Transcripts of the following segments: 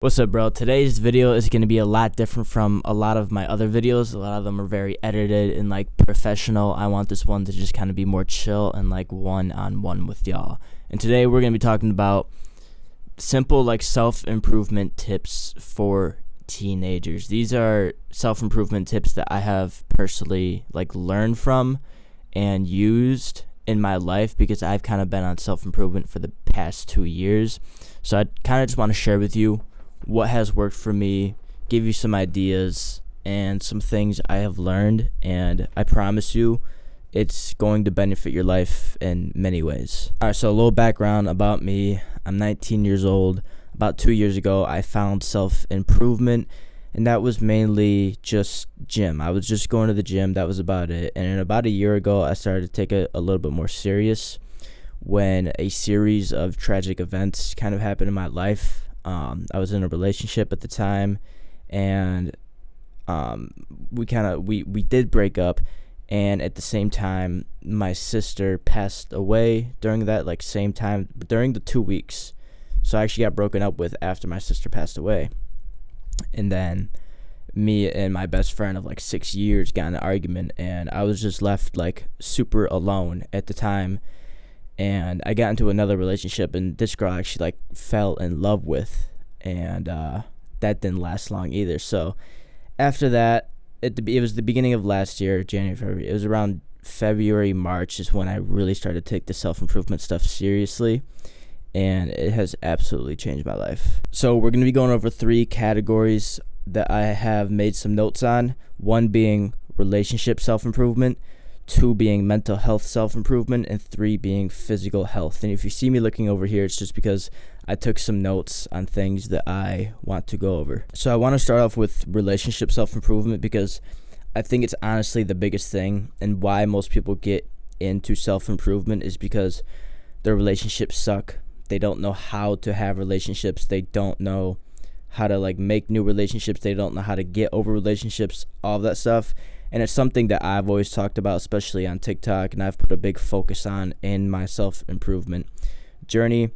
What's up, bro? Today's video is going to be a lot different from a lot of my other videos. A lot of them are very edited and like professional. I want this one to just kind of be more chill and like one-on-one with y'all. And today we're going to be talking about simple like self-improvement tips for teenagers. These are self-improvement tips that I have personally like learned from and used in my life because I've kind of been on self-improvement for the past 2 years. So I kind of just want to share with you what has worked for me, give you some ideas and some things I have learned, and I promise you it's going to benefit your life in many ways. Alright, so a little background about me. I'm 19 years old. About 2 years ago, I found self-improvement, and that was mainly just gym. I was just going to the gym. That was about it. And about a year ago, I started to take it a little bit more serious when a series of tragic events kind of happened in my life. I was in a relationship at the time, and we did break up, and at the same time my sister passed away during that like same time, during the 2 weeks. So I actually got broken up with after my sister passed away, and then me and my best friend of like 6 years got in an argument, and I was just left like super alone at the time. And I got into another relationship, and this girl I actually like fell in love with, and that didn't last long either. So after that, it was the beginning of last year, January, February. It was around February, March is when I really started to take the self-improvement stuff seriously, and it has absolutely changed my life. So we're going to be going over 3 categories that I have made some notes on. 1 being relationship self-improvement, 2 being mental health self-improvement, and 3 being physical health. And if you see me looking over here, it's just because I took some notes on things that I want to go over. So I want to start off with relationship self-improvement because I think it's honestly the biggest thing, and why most people get into self-improvement is because their relationships suck. They don't know how to have relationships. They don't know how to like make new relationships. They don't know how to get over relationships, all of that stuff. And it's something that I've always talked about, especially on TikTok, and I've put a big focus on in my self-improvement journey.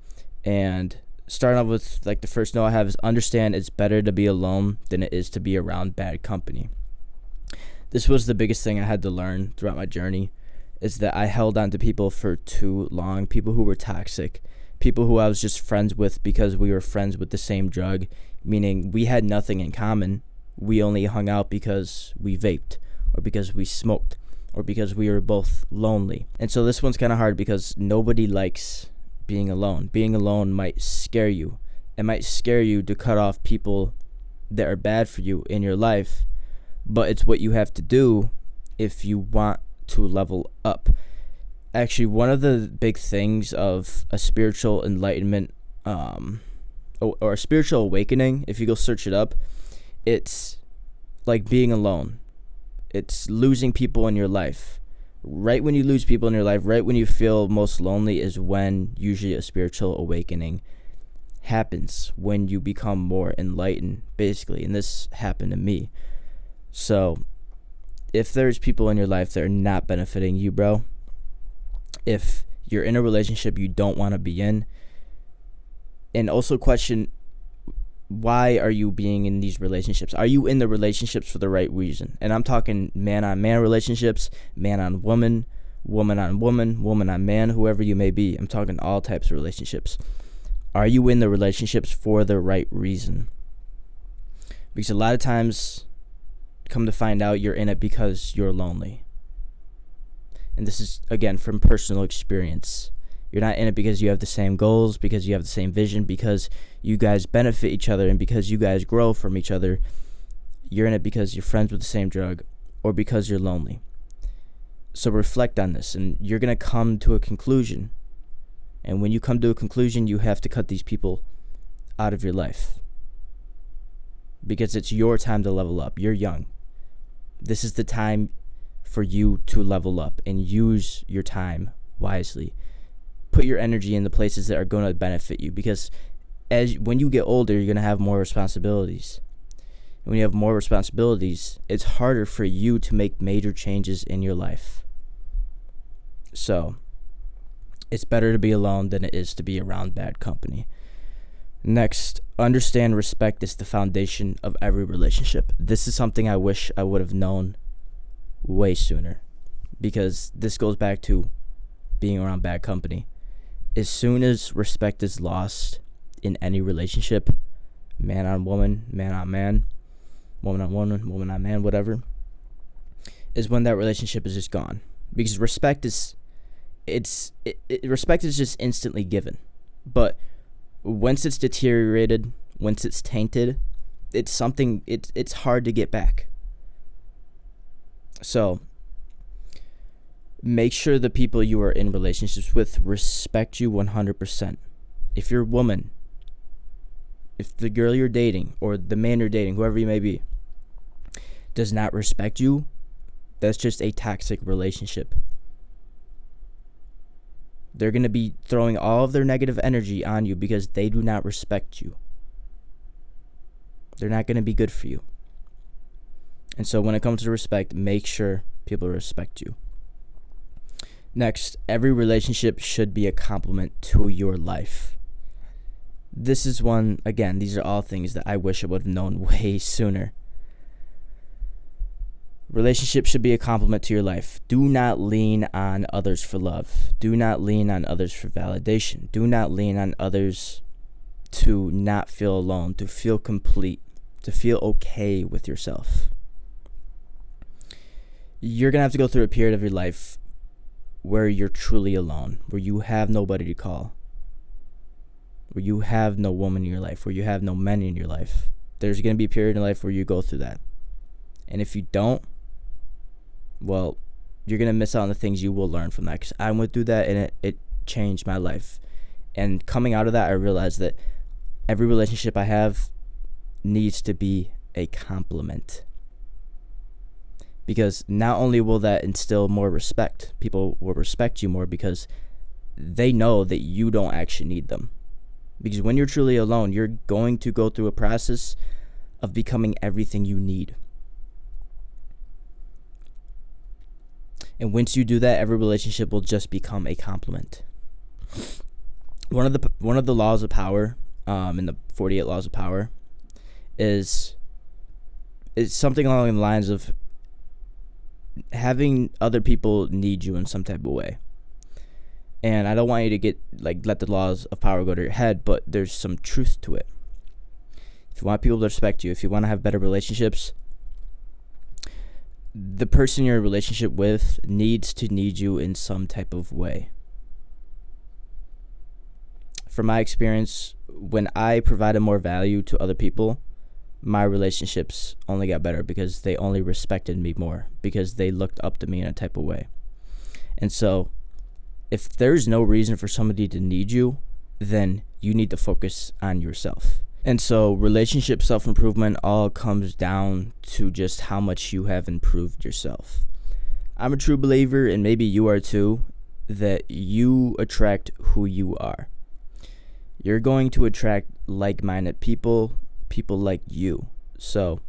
And starting off with like the first note I have is understand it's better to be alone than it is to be around bad company. This was the biggest thing I had to learn throughout my journey, is that I held on to people for too long, people who were toxic, people who I was just friends with because we were friends with the same drug, meaning we had nothing in common. We only hung out because we vaped, or because we smoked, or because we were both lonely. And so this one's kind of hard because nobody likes being alone. Being alone might scare you. It might scare you to cut off people that are bad for you in your life, but it's what you have to do if you want to level up. Actually, one of the big things of a spiritual enlightenment or a spiritual awakening, if you go search it up, it's like being alone. It's losing people in your life. Right when you lose people in your life, right when you feel most lonely, is when usually a spiritual awakening happens, when you become more enlightened, basically. And this happened to me. So if there's people in your life that are not benefiting you, bro, if you're in a relationship you don't want to be in, and also question, why are you being in these relationships? Are you in the relationships for the right reason? And I'm talking man-on-man relationships, man-on-woman, woman-on-woman, woman-on-man, whoever you may be. I'm talking all types of relationships. Are you in the relationships for the right reason? Because a lot of times, come to find out, you're in it because you're lonely. And this is, again, from personal experience. You're not in it because you have the same goals, because you have the same vision, because you guys benefit each other, and because you guys grow from each other. You're in it because you're friends with the same drug, or because you're lonely. So reflect on this, and you're going to come to a conclusion. And when you come to a conclusion, you have to cut these people out of your life. Because it's your time to level up. You're young. This is the time for you to level up and use your time wisely. Put your energy in the places that are going to benefit you, because when you get older, you're going to have more responsibilities. And when you have more responsibilities, it's harder for you to make major changes in your life. So it's better to be alone than it is to be around bad company. Next, understand respect is the foundation of every relationship. This is something I wish I would have known way sooner, because this goes back to being around bad company. As soon as respect is lost in any relationship, man on woman, man on man, woman on woman, woman on man, whatever, is when that relationship is just gone. Because respect is respect is just instantly given. But once it's deteriorated, once it's tainted, it's hard to get back. So make sure the people you are in relationships with respect you 100%. If you're a woman, if the girl you're dating or the man you're dating, whoever you may be, does not respect you, that's just a toxic relationship. They're going to be throwing all of their negative energy on you because they do not respect you. They're not going to be good for you. And so when it comes to respect, make sure people respect you. Next, every relationship should be a complement to your life. This is one, again, these are all things that I wish I would have known way sooner. Relationships should be a complement to your life. Do not lean on others for love. Do not lean on others for validation. Do not lean on others to not feel alone, to feel complete, to feel okay with yourself. You're going to have to go through a period of your life where you're truly alone, where you have nobody to call, where you have no woman in your life, where you have no men in your life. There's going to be a period in life where you go through that. And if you don't, well, you're going to miss out on the things you will learn from that. Because I went through that and it changed my life. And coming out of that, I realized that every relationship I have needs to be a compliment. Because not only will that instill more respect, people will respect you more because they know that you don't actually need them. Because when you're truly alone, you're going to go through a process of becoming everything you need. And once you do that, every relationship will just become a compliment. One of the laws of power, in the 48 laws of power, is something along the lines of having other people need you in some type of way. And I don't want you to let the laws of power go to your head, but there's some truth to it. If you want people to respect you, if you want to have better relationships, the person you're in a relationship with needs to need you in some type of way. From my experience, when I provided more value to other people, my relationships only got better because they only respected me more, because they looked up to me in a type of way. And so if there's no reason for somebody to need you, then you need to focus on yourself. And so relationship self-improvement all comes down to just how much you have improved yourself. I'm a true believer, and maybe you are too, that you attract who you are. You're going to attract like-minded people like you. So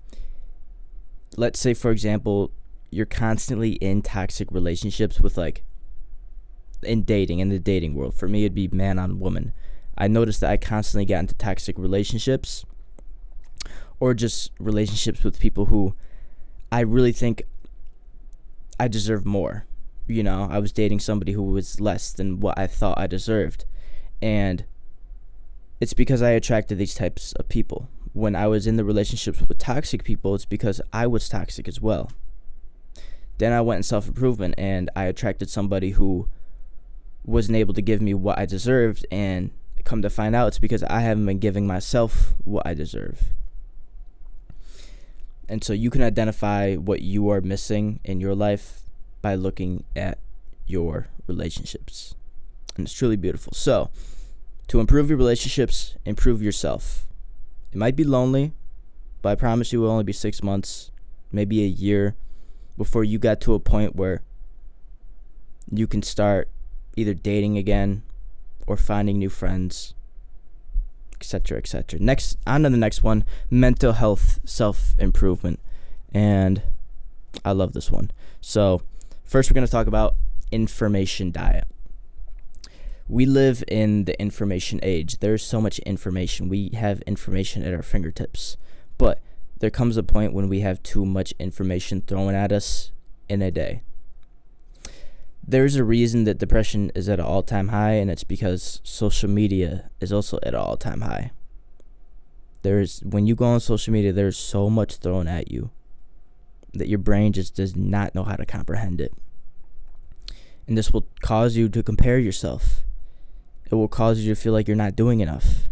let's say, for example, you're constantly in toxic relationships with in the dating world. For me, it'd be man on woman. I noticed that I constantly got into toxic relationships, or just relationships with people who I really think I deserve more. I was dating somebody who was less than what I thought I deserved. And it's because I attracted these types of people. When I was in the relationships with toxic people, it's because I was toxic as well. Then I went in self-improvement, and I attracted somebody who wasn't able to give me what I deserved, and come to find out it's because I haven't been giving myself what I deserve. And so you can identify what you are missing in your life by looking at your relationships. And it's truly beautiful. So, to improve your relationships, improve yourself. It might be lonely, but I promise you it will only be 6 months, maybe a year, before you got to a point where you can start either dating again or finding new friends, etc., etc. Next, on to the next one, mental health self-improvement. And I love this one. So first we're going to talk about information diet. We live in the information age. There's so much information. We have information at our fingertips. But there comes a point when we have too much information thrown at us in a day. There's a reason that depression is at an all-time high, and it's because social media is also at an all-time high. When you go on social media, there's so much thrown at you that your brain just does not know how to comprehend it. And this will cause you to compare yourself. It will cause you to feel like you're not doing enough.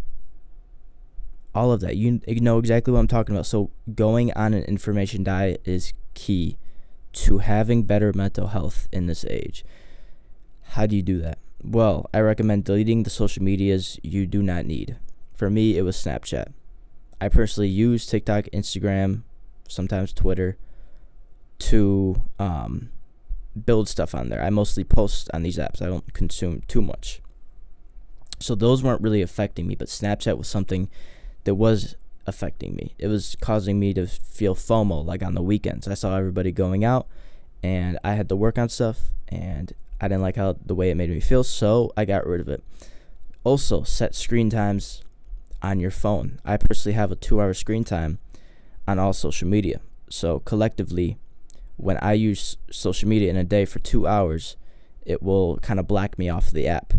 All of that. You know exactly what I'm talking about. So going on an information diet is key to having better mental health in this age. How do you do that? Well, I recommend deleting the social medias you do not need. For me, it was Snapchat. I personally use TikTok, Instagram, sometimes Twitter to build stuff on there. I mostly post on these apps. I don't consume too much. So those weren't really affecting me, but Snapchat was something that was affecting me. It was causing me to feel FOMO, like on the weekends. I saw everybody going out, and I had to work on stuff, and I didn't like the way it made me feel, so I got rid of it. Also, set screen times on your phone. I personally have a 2-hour screen time on all social media. So collectively, when I use social media in a day for 2 hours, it will kind of black me off the app.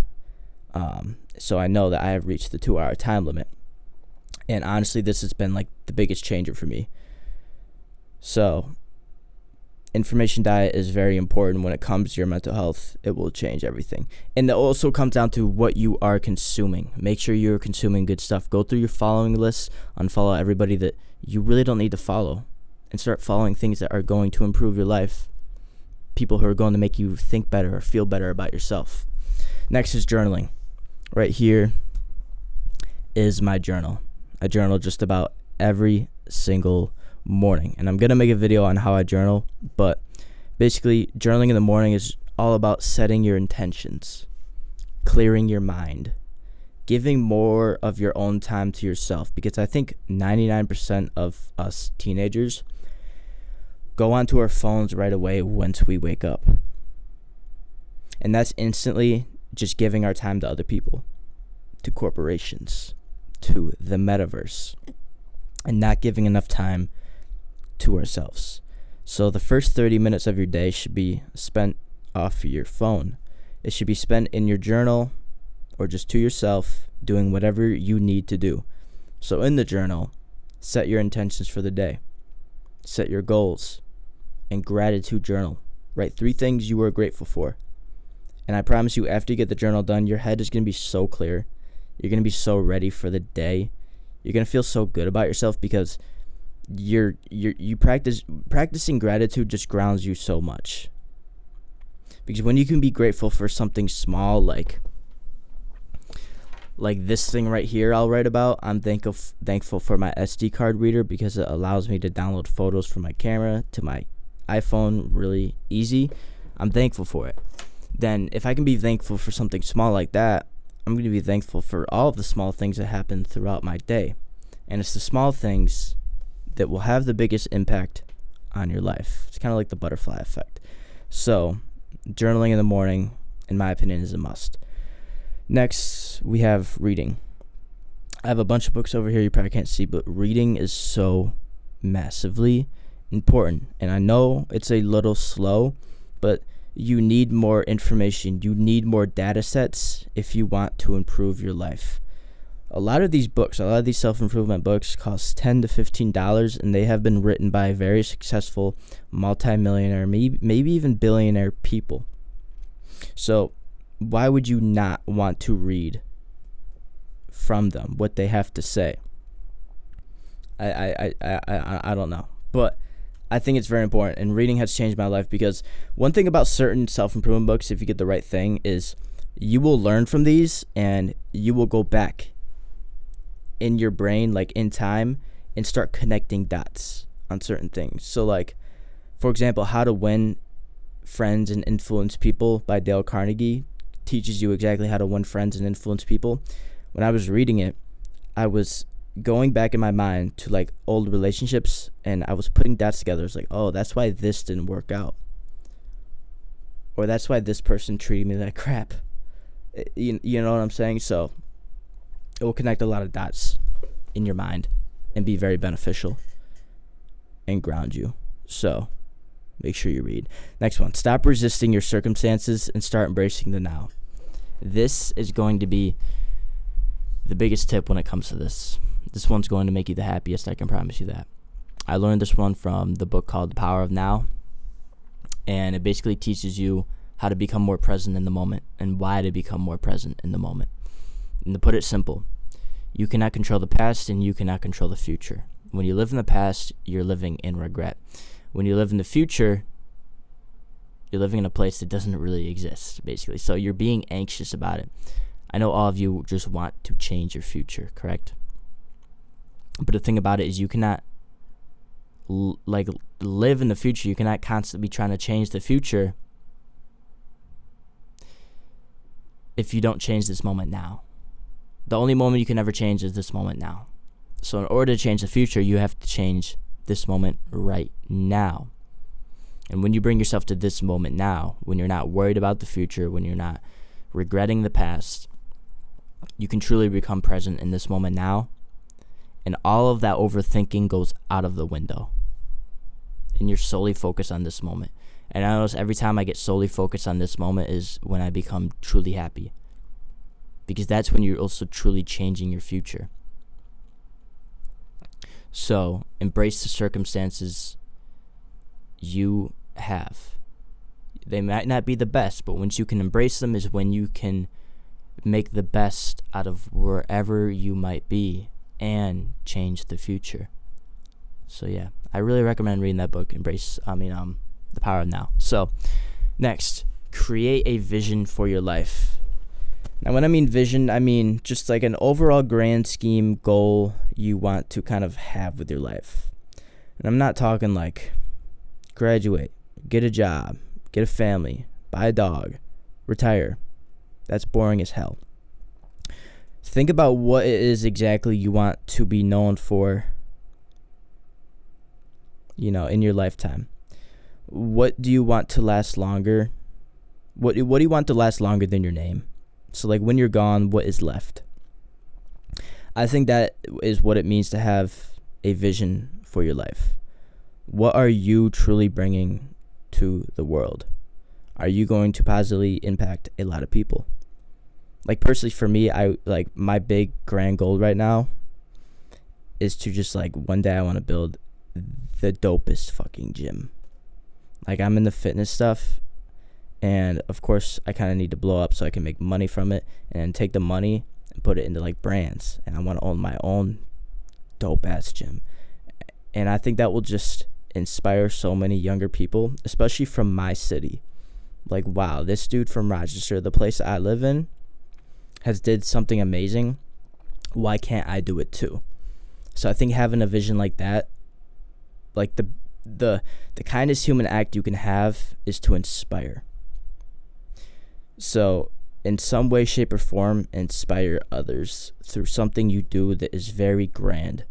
So I know that I have reached the 2-hour time limit. And honestly, this has been like the biggest changer for me. So information diet is very important when it comes to your mental health. It will change everything. And it also comes down to what you are consuming. Make sure you're consuming good stuff. Go through your following list, unfollow everybody that you really don't need to follow, and start following things that are going to improve your life. People who are going to make you think better or feel better about yourself. Next is journaling. Right here is my journal. I journal just about every single morning, and I'm gonna make a video on how I journal, but basically journaling in the morning is all about setting your intentions, clearing your mind, giving more of your own time to yourself, because I think 99% of us teenagers go onto our phones right away once we wake up, and that's instantly just giving our time to other people, to corporations, to the metaverse, and not giving enough time to ourselves. So the first 30 minutes of your day should be spent off your phone. It should be spent in your journal or just to yourself, doing whatever you need to do. So in the journal, set your intentions for the day, set your goals, and gratitude journal. Write 3 things you are grateful for. And I promise you, after you get the journal done, your head is going to be so clear. You're going to be so ready for the day. You're going to feel so good about yourself because practicing gratitude just grounds you so much. Because when you can be grateful for something small, like this thing right here I'll write about, I'm thankful for my SD card reader because it allows me to download photos from my camera to my iPhone really easy. I'm thankful for it. Then if I can be thankful for something small like that, I'm going to be thankful for all of the small things that happen throughout my day. And it's the small things that will have the biggest impact on your life. It's kind of like the butterfly effect. So journaling in the morning, in my opinion, is a must. Next, we have reading. I have a bunch of books over here you probably can't see, but reading is so massively important. And I know it's a little slow, but you need more information. You need more data sets if you want to improve your life. A lot of these self-improvement books cost $10 to $15, and they have been written by very successful multimillionaire, maybe even billionaire people. So why would you not want to read from them what they have to say? I don't know, but I think it's very important, and reading has changed my life because one thing about certain self-improvement books, if you get the right thing, is you will learn from these and you will go back in your brain, like in time, and start connecting dots on certain things. So like, for example, How to Win Friends and Influence People by Dale Carnegie teaches you exactly how to win friends and influence people. When I was reading it, I was going back in my mind to like old relationships, and I was putting dots together. It's like, oh, that's why this didn't work out, or that's why this person treated me like crap. You know what I'm saying? So it will connect a lot of dots in your mind and be very beneficial and ground you. So make sure you read. Next one, stop resisting your circumstances and start embracing the now. This is going to be the biggest tip when it comes to this. This one's going to make you the happiest, I can promise you that. I learned this one from the book called The Power of Now, and it basically teaches you how to become more present in the moment and why to become more present in the moment. And to put it simple, you cannot control the past and you cannot control the future. When you live in the past, you're living in regret. When you live in the future, you're living in a place that doesn't really exist, basically. So you're being anxious about it. I know all of you just want to change your future, correct? But the thing about it is you cannot live in the future. You cannot constantly be trying to change the future if you don't change this moment now. The only moment you can ever change is this moment now. So in order to change the future, you have to change this moment right now. And when you bring yourself to this moment now, when you're not worried about the future, when you're not regretting the past, you can truly become present in this moment now. And all of that overthinking goes out of the window. And you're solely focused on this moment. And I notice every time I get solely focused on this moment is when I become truly happy. Because that's when you're also truly changing your future. So, embrace the circumstances you have. They might not be the best, but once you can embrace them is when you can make the best out of wherever you might be and change the future. So yeah, I really recommend reading that book, The Power of Now. So, next, create a vision for your life. Now, when I mean vision, I mean just like an overall grand scheme goal you want to kind of have with your life. And I'm not talking like graduate, get a job, get a family, buy a dog, retire. That's boring as hell. Think about what it is exactly you want to be known for, in your lifetime. What do you want to last longer? What do you want to last longer than your name? So like when you're gone, what is left? I think that is what it means to have a vision for your life. What are you truly bringing to the world? Are you going to positively impact a lot of people? Like personally for me, my big grand goal right now is to just one day I want to build the dopest fucking gym. Like I'm in the fitness stuff, and of course I kind of need to blow up so I can make money from it and take the money and put it into brands, and I want to own my own dope ass gym. And I think that will just inspire so many younger people, especially from my city. Like, wow, this dude from Rochester, the place I live in, has did something amazing. Why can't I do it too? So I think having a vision like that, like the kindest human act you can have is to inspire. So in some way, shape, or form, inspire others through something you do that is very grand.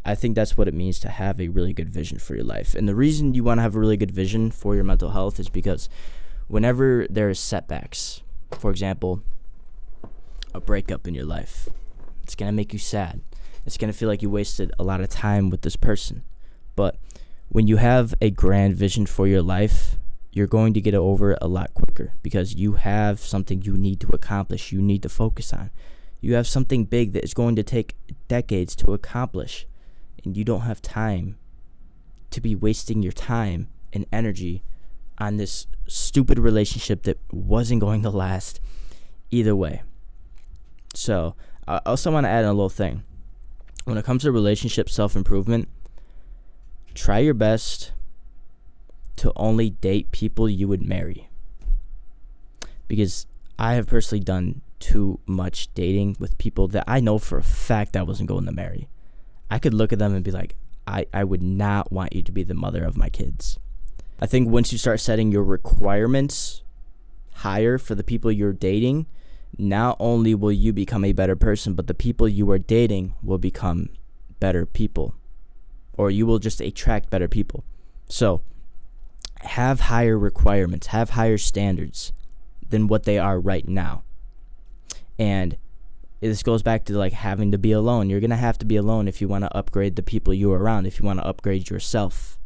I think that's what it means to have a really good vision for your life. And the reason you want to have a really good vision for your mental health is because whenever there is setbacks, for example, a breakup in your life, it's going to make you sad. It's going to feel like you wasted a lot of time with this person. But when you have a grand vision for your life, you're going to get over it a lot quicker because you have something you need to accomplish, you need to focus on. You have something big that is going to take decades to accomplish, and you don't have time to be wasting your time and energy on this stupid relationship that wasn't going to last either way. So I also want to add in a little thing. When it comes to relationship self-improvement, try your best to only date people you would marry. Because I have personally done too much dating with people that I know for a fact I wasn't going to marry. I could look at them and be like, I would not want you to be the mother of my kids. I think once you start setting your requirements higher for the people you're dating, not only will you become a better person, but the people you are dating will become better people, or you will just attract better people. So have higher requirements, have higher standards than what they are right now. And this goes back to like having to be alone. You're going to have to be alone if you want to upgrade the people you're around, if you want to upgrade yourself.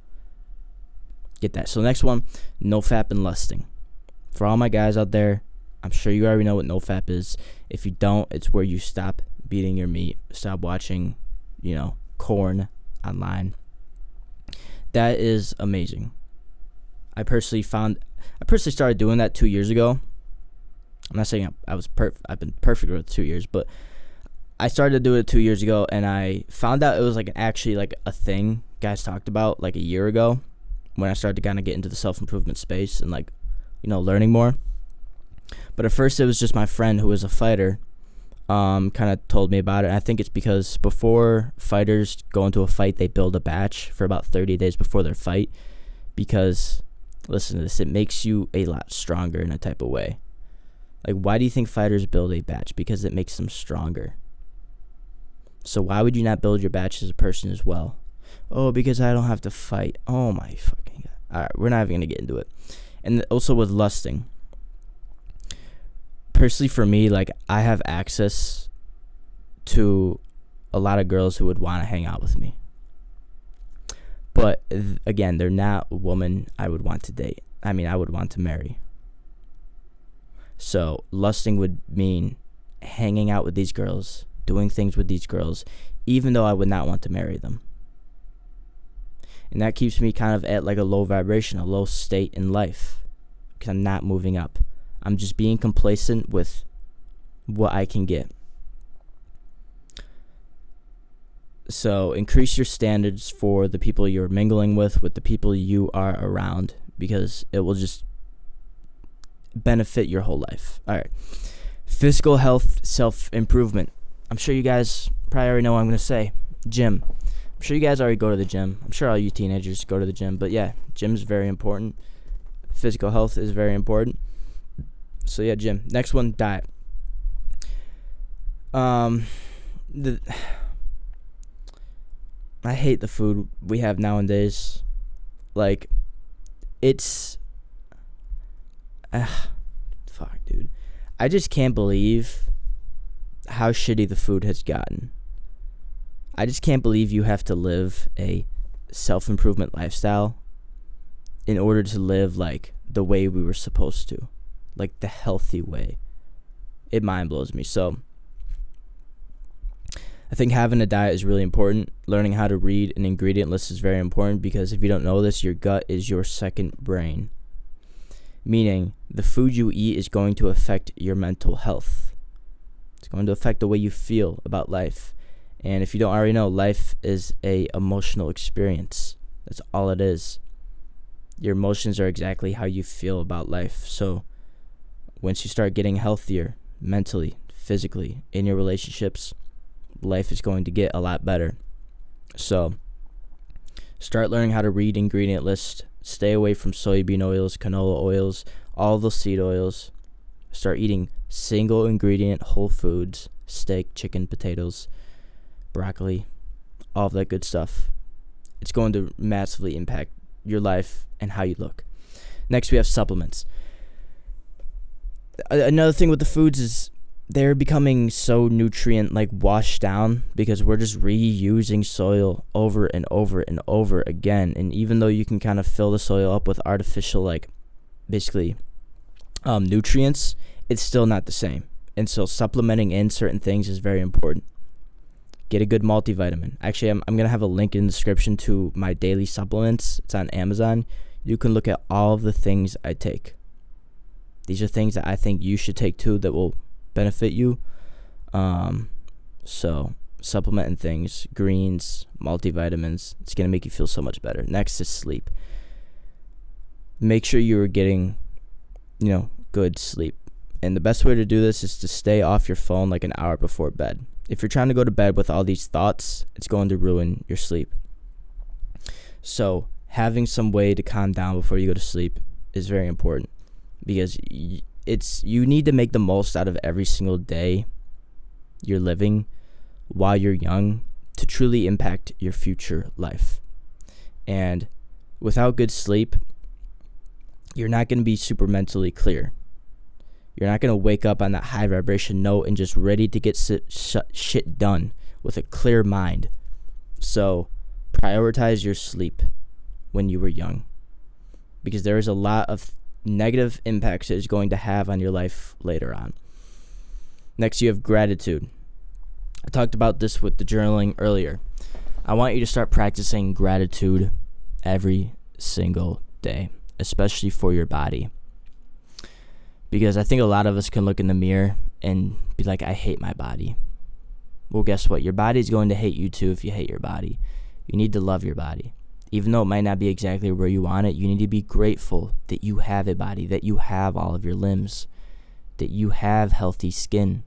Get that. So next one, nofap and lusting. For all my guys out there, I'm sure you already know what nofap is. If you don't, it's where you stop beating your meat, stop watching, corn online. That is amazing. I personally started doing that 2 years ago. I'm not saying I've been perfect for 2 years, but I started to do it 2 years ago, and I found out it was actually a thing guys talked about like a year ago when I started to kind of get into the self-improvement space and learning more. But at first it was just my friend who was a fighter kind of told me about it. And I think it's because before fighters go into a fight, they build a batch for about 30 days before their fight, because listen to this, it makes you a lot stronger in a type of way. Why do you think fighters build a batch? Because it makes them stronger. So why would you not build your batch as a person as well? Oh, because I don't have to fight. Oh my fucking God. All right, we're not even going to get into it. And also with lusting. Personally for me, I have access to a lot of girls who would want to hang out with me. But again, they're not a woman I would want to date. I would want to marry. So lusting would mean hanging out with these girls, doing things with these girls, even though I would not want to marry them. And that keeps me kind of at a low vibration, a low state in life, because I'm not moving up. I'm just being complacent with what I can get. So increase your standards for the people you're mingling with the people you are around, because it will just benefit your whole life. All right. Physical health, self-improvement. I'm sure you guys probably already know what I'm going to say. Gym. I'm sure you guys already go to the gym. I'm sure all you teenagers go to the gym. But yeah, gym is very important. Physical health is very important. So yeah, gym. Next one, diet. I hate the food we have nowadays. It's fuck, dude. I just can't believe how shitty the food has gotten. I just can't believe you have to live a self-improvement lifestyle in order to live the way we were supposed to, the healthy way. It mind blows me. So I think having a diet is really important. Learning how to read an ingredient list is very important, because if you don't know this, your gut is your second brain. Meaning the food you eat is going to affect your mental health. It's going to affect the way you feel about life. And if you don't already know, life is a emotional experience. That's all it is. Your emotions are exactly how you feel about life. So once you start getting healthier mentally, physically, in your relationships, life is going to get a lot better. So start learning how to read ingredient lists. Stay away from soybean oils, canola oils, all the seed oils. Start eating single ingredient whole foods, steak, chicken, potatoes, broccoli, all of that good stuff. It's going to massively impact your life and how you look. Next, we have supplements. Another thing with the foods is they're becoming so nutrient washed down, because we're just reusing soil over and over and over again. And even though you can kind of fill the soil up with artificial nutrients, it's still not the same. And so supplementing in certain things is very important. Get a good multivitamin. Actually, I'm going to have a link in the description to my daily supplements. It's on Amazon. You can look at all of the things I take. These are things that I think you should take too that will benefit you. So supplementing things, greens, multivitamins, it's going to make you feel so much better. Next is sleep. Make sure you're getting, good sleep. And the best way to do this is to stay off your phone an hour before bed. If you're trying to go to bed with all these thoughts, it's going to ruin your sleep. So having some way to calm down before you go to sleep is very important, because you need to make the most out of every single day you're living while you're young to truly impact your future life. And without good sleep, you're not going to be super mentally clear. You're not going to wake up on that high vibration note and just ready to get shit done with a clear mind. So prioritize your sleep when you were young, because there is a lot of negative impacts it's going to have on your life later on. Next, you have gratitude. I talked about this with the journaling earlier. I want you to start practicing gratitude every single day, especially for your body. Because I think a lot of us can look in the mirror and be like, I hate my body. Well, guess what? Your body's going to hate you too if you hate your body. You need to love your body. Even though it might not be exactly where you want it, you need to be grateful that you have a body, that you have all of your limbs, that you have healthy skin.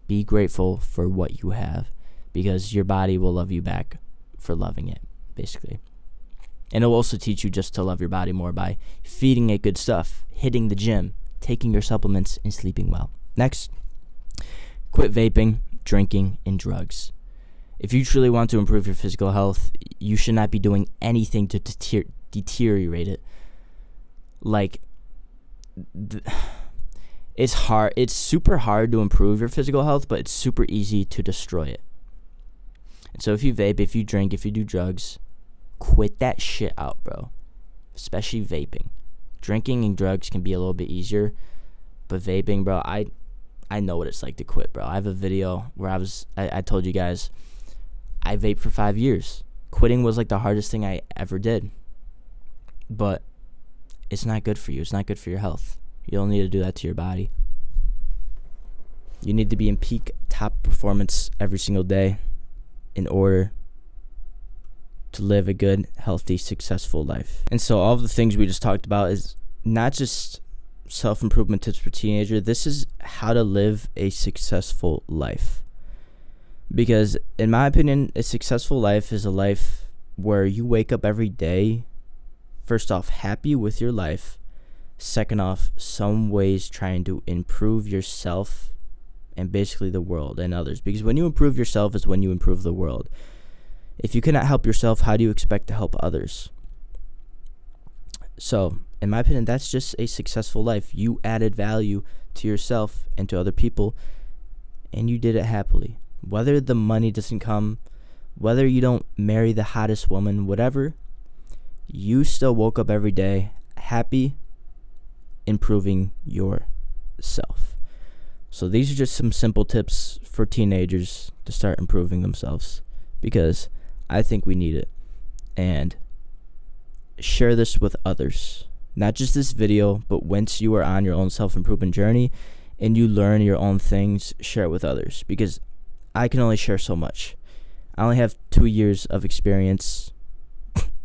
Be grateful for what you have, because your body will love you back for loving it, basically. And it will also teach you just to love your body more by feeding it good stuff, hitting the gym, taking your supplements, and sleeping well. Next, quit vaping, drinking, and drugs. If you truly want to improve your physical health, you should not be doing anything to deteriorate it. Like, it's hard. It's super hard to improve your physical health, but it's super easy to destroy it. And so if you vape, if you drink, if you do drugs, quit that shit out, bro. Especially vaping. Drinking and drugs can be a little bit easier, but vaping, bro, I know what it's like to quit, bro. I have a video where I told you guys I vaped for 5 years. Quitting was like the hardest thing I ever did. But it's not good for you. It's not good for your health. You don't need to do that to your body. You need to be in peak top performance every single day in order to live a good, healthy, successful life. And so all of the things we just talked about is not just self-improvement tips for teenagers. This is how to live a successful life. Because in my opinion, a successful life is a life where you wake up every day, first off, happy with your life. Second off, some ways trying to improve yourself and basically the world and others. Because when you improve yourself is when you improve the world. If you cannot help yourself, how do you expect to help others? So, in my opinion, that's just a successful life. You added value to yourself and to other people, and you did it happily. Whether the money doesn't come, whether you don't marry the hottest woman, whatever, you still woke up every day happy, improving yourself. So these are just some simple tips for teenagers to start improving themselves, because I think we need it. And share this with others. Not just this video, but once you are on your own self-improvement journey and you learn your own things, share it with others, because I can only share so much. I only have 2 years of experience,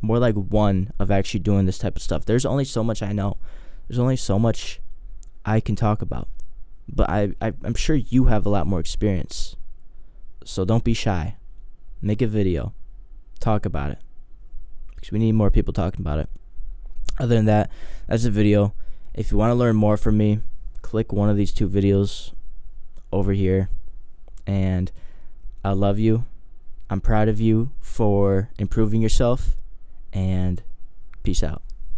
more like 1 of actually doing this type of stuff. There's only so much I know. There's only so much I can talk about. But I'm sure you have a lot more experience. So don't be shy. Make a video. Talk about it. Because we need more people talking about it. Other than that, that's a video. If you want to learn more from me, click one of these 2 videos over here. And I love you. I'm proud of you for improving yourself. And peace out.